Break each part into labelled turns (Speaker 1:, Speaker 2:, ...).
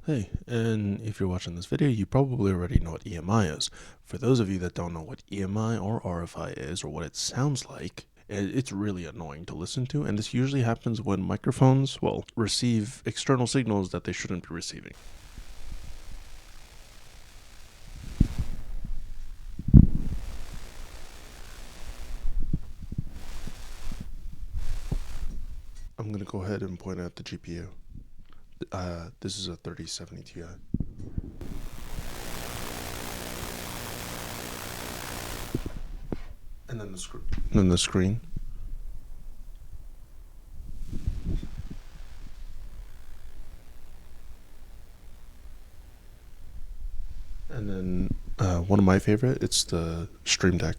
Speaker 1: Hey, and if you're watching this video, you probably already know what EMI is. For those of you that don't know what EMI or RFI is or what it sounds like, it's really annoying to listen to, and this usually happens when microphones, receive external signals that they shouldn't be receiving. I'm going to go ahead and point out the GPU. This is a 3070 Ti. And then the screen. And then one of my favorite, it's the Stream Deck.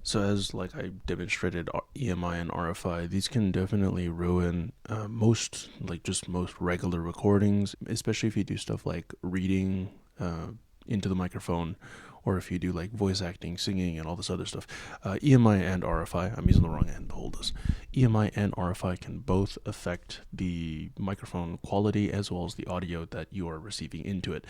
Speaker 1: So as like I demonstrated EMI and RFI, these can definitely ruin most regular recordings, especially if you do stuff like reading into the microphone, or if you do like voice acting, singing, and all this other stuff. EMI and RFI, I'm using the wrong hand to hold this. EMI and RFI can both affect the microphone quality as well as the audio that you are receiving into it.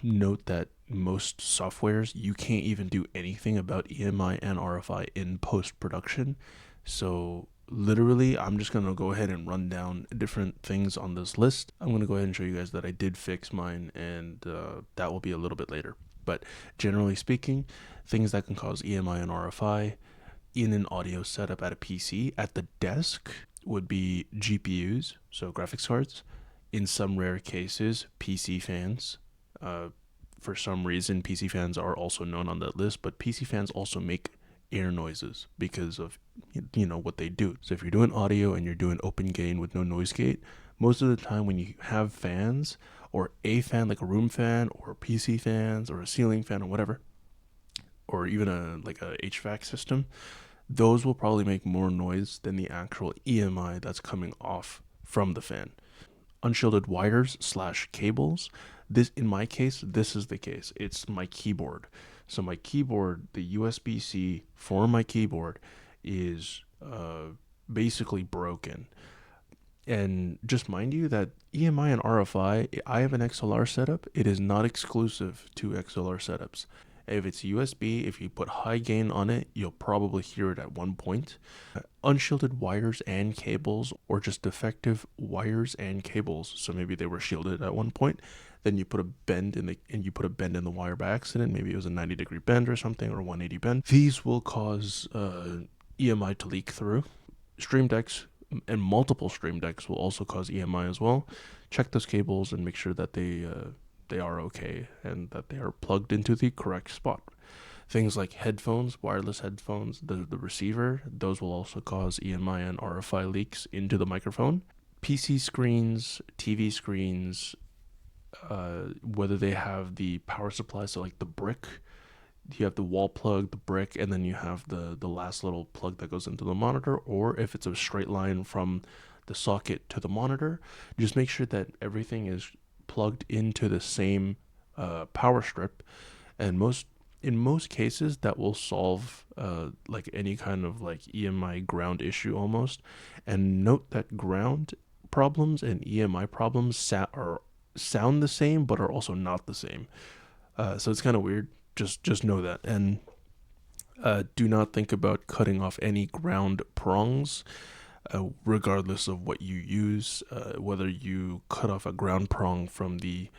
Speaker 1: Note that most softwares, you can't even do anything about EMI and RFI in post-production. So literally, I'm just going to go ahead and run down different things on this list. I'm going to go ahead and show you guys that I did fix mine, and that will be a little bit later. But generally speaking, things that can cause EMI and RFI in an audio setup at a PC at the desk would be GPUs, so graphics cards. In some rare cases, PC fans. For some reason, PC fans are also known on that list, but PC fans also make air noises because of what they do. So if you're doing audio and you're doing open gain with no noise gate, most of the time when you have fans, or a fan like a room fan or PC fans or a ceiling fan or whatever, or even a HVAC system, those will probably make more noise than the actual EMI that's coming off from the fan. Unshielded wires / cables. This, in my case, this is the case. It's my keyboard. So my keyboard, the USB-C for my keyboard is basically broken. And just mind you that EMI and RFI, I have an XLR setup. It is not exclusive to XLR setups. If it's USB, if you put high gain on it, you'll probably hear it at one point. Unshielded wires and cables, or just defective wires and cables, so maybe they were shielded at one point, then you put a bend in the wire by accident. Maybe it was a 90-degree bend or something, or a 180 bend. These will cause EMI to leak through. Stream Decks and multiple Stream Decks will also cause EMI as well. Check those cables and make sure that they are okay and that they are plugged into the correct spot. Things like headphones, wireless headphones, the receiver, those will also cause EMI and RFI leaks into the microphone. PC screens, TV screens, whether they have the power supply, so like the brick, you have the wall plug, the brick, and then you have the last little plug that goes into the monitor, or if it's a straight line from the socket to the monitor, just make sure that everything is plugged into the same power strip. And in most cases, that will solve like any kind of like EMI ground issue almost. And note that ground problems and EMI problems sound the same, but are also not the same. So it's kind of weird. Just know that. And do not think about cutting off any ground prongs, regardless of what you use. Whether you cut off a ground prong from the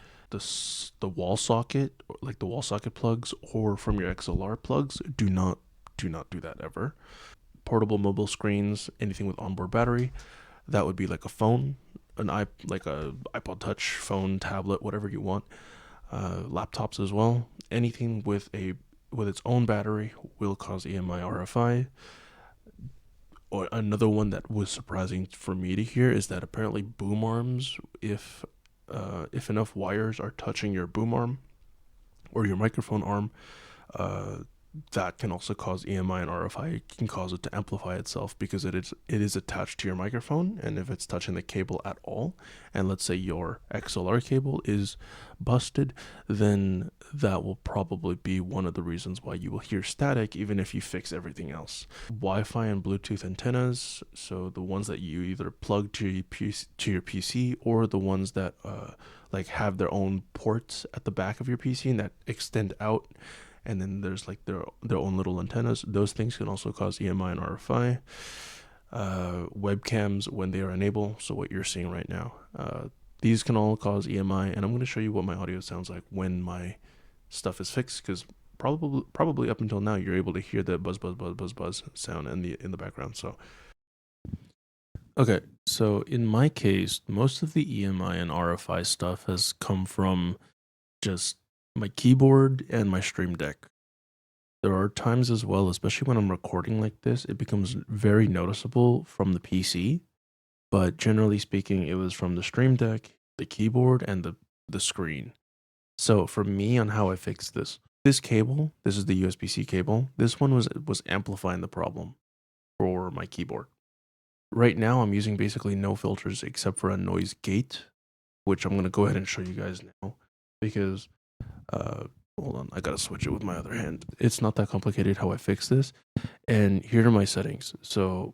Speaker 1: wall socket, like the wall socket plugs, or from your XLR plugs, do not do that ever. Portable mobile screens, anything with onboard battery, that would be like a phone, like a iPod Touch, phone, tablet, whatever you want. Laptops as well. Anything with its own battery will cause EMI RFI. Or another one that was surprising for me to hear is that apparently boom arms, if enough wires are touching your boom arm or your microphone arm, that can also cause EMI and RFI. It can cause it to amplify itself because it is attached to your microphone, and if it's touching the cable at all, and let's say your XLR cable is busted, then that will probably be one of the reasons why you will hear static even if you fix everything else. Wi-Fi and Bluetooth antennas, so the ones that you either plug to your PC, or the ones that like have their own ports at the back of your PC and that extend out, and then there's like their own little antennas. Those things can also cause EMI and RFI. Webcams when they are enabled, so what you're seeing right now, these can all cause EMI, and I'm going to show you what my audio sounds like when my stuff is fixed, because probably up until now you're able to hear the buzz buzz buzz buzz buzz sound in the background. So okay, so in my case, most of the EMI and RFI stuff has come from just my keyboard and my Stream Deck. There are times as well, especially when I'm recording like this, it becomes very noticeable from the PC. But generally speaking, it was from the Stream Deck, the keyboard, and the screen. So for me, on how I fixed this cable, this is the USB-C cable. This one was amplifying the problem for my keyboard. Right now, I'm using basically no filters except for a noise gate, which I'm gonna go ahead and show you guys now, because hold on, I gotta switch it with my other hand. It's not that complicated how I fix this. And here are my settings. So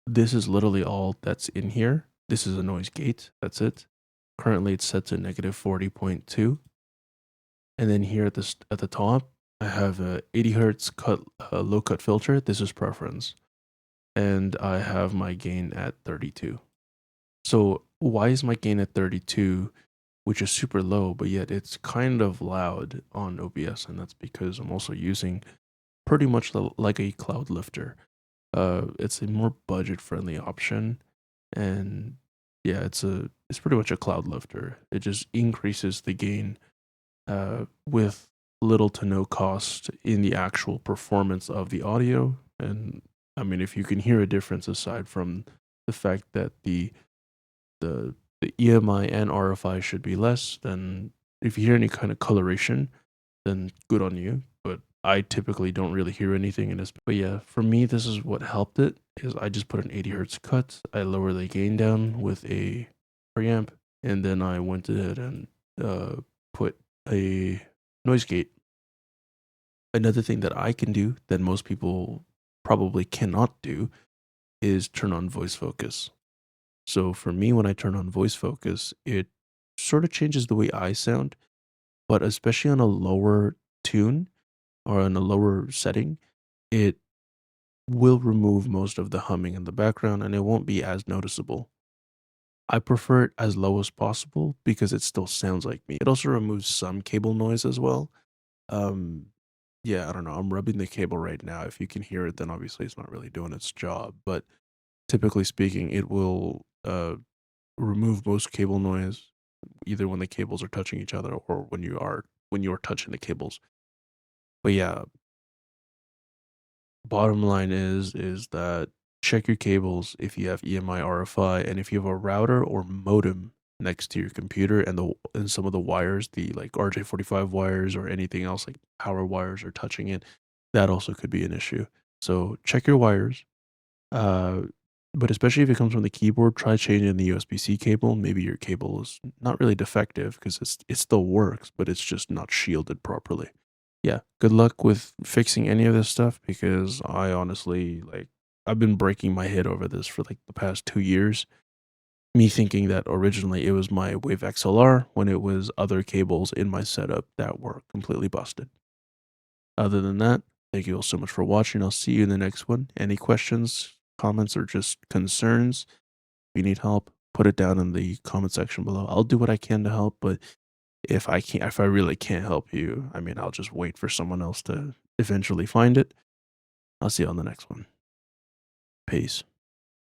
Speaker 1: this is literally all that's in here. This is a noise gate. That's it. Currently, it's set to negative 40.2. And then here at the top, I have a 80 hertz low cut filter. This is preference, and I have my gain at 32. So why is my gain at 32, which is super low, but yet it's kind of loud on OBS? And that's because I'm also using pretty much like a cloud lifter. It's a more budget friendly option, and yeah, it's pretty much a cloud lifter. It just increases the gain with little to no cost in the actual performance of the audio. And I mean, if you can hear a difference aside from the fact that the EMI and RFI should be less, then if you hear any kind of coloration, then good on you. But I typically don't really hear anything in this. But yeah, for me, this is what helped it, is I just put an 80 hertz cut. I lower the gain down with a preamp, and then I went ahead and put a noise gate. Another thing that I can do that most people probably cannot do is turn on voice focus. So for me, when I turn on voice focus, it sort of changes the way I sound, but especially on a lower tune or on a lower setting, it will remove most of the humming in the background and it won't be as noticeable. I prefer it as low as possible because it still sounds like me. It also removes some cable noise as well. Um, yeah, I don't know. I'm rubbing the cable right now. If you can hear it, then obviously it's not really doing its job. But typically speaking, it will remove most cable noise, either when the cables are touching each other or when you are touching the cables. But yeah, bottom line is that check your cables if you have EMI RFI, and if you have a router or modem next to your computer and some of the wires, the like RJ45 wires or anything else like power wires are touching it, that also could be an issue. So check your wires. Uh, but especially if it comes from the keyboard, try changing the USB-C cable. Maybe your cable is not really defective because it still works, but it's just not shielded properly. Yeah, good luck with fixing any of this stuff, because I honestly, like, I've been breaking my head over this for like the past 2 years. Me thinking that originally it was my Wave XLR when it was other cables in my setup that were completely busted. Other than that, thank you all so much for watching. I'll see you in the next one. Any questions, comments, or just concerns? If you need help, put it down in the comment section below. I'll do what I can to help, but if I really can't help you, I mean, I'll just wait for someone else to eventually find it. I'll see you on the next one. Peace.